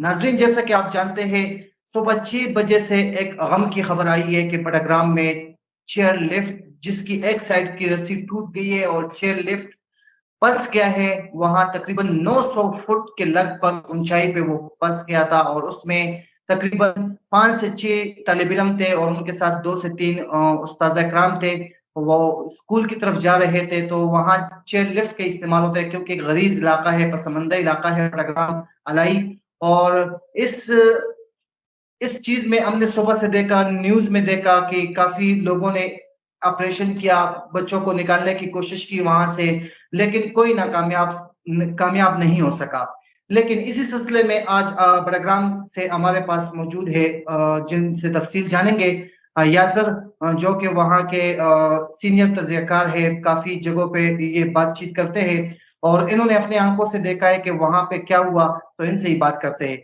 नाज़रीन, जैसा कि आप जानते हैं, सुबह 6 बजे से एक गम की खबर आई है कि बड़ाग्राम में चेयर लिफ्ट जिसकी एक साइड की रस्सी टूट गई है और चेयर लिफ्ट फंस गया है। वहां तकरीबन 900 फुट के लगभग ऊंचाई पे वो फंस गया था और उसमें तकरीबन 5 से 6 तालिब इल्म थे और उनके साथ 2 से 3 उस्ताद इकराम थे। वो स्कूल की तरफ जा रहे थे, तो वहां चेयर लिफ्ट का इस्तेमाल होता है क्योंकि गलीज इलाका है, पसमंदा इलाका है बड़ाग्राम अलाई। और इस चीज में हमने सुबह से देखा, न्यूज में देखा कि काफी लोगों ने ऑपरेशन किया, बच्चों को निकालने की कोशिश की वहां से, लेकिन कोई कामयाब नहीं हो सका। लेकिन इसी सिलसिले में आज बड़गाम से हमारे पास मौजूद है, जिनसे तफसील जानेंगे, यासर, जो कि वहाँ के सीनियर तजज़ियाकार है, काफी जगहों पे ये बातचीत करते हैं और इन्होंने अपने आंखों से देखा है कि वहां पे क्या हुआ, तो इनसे ही बात करते हैं।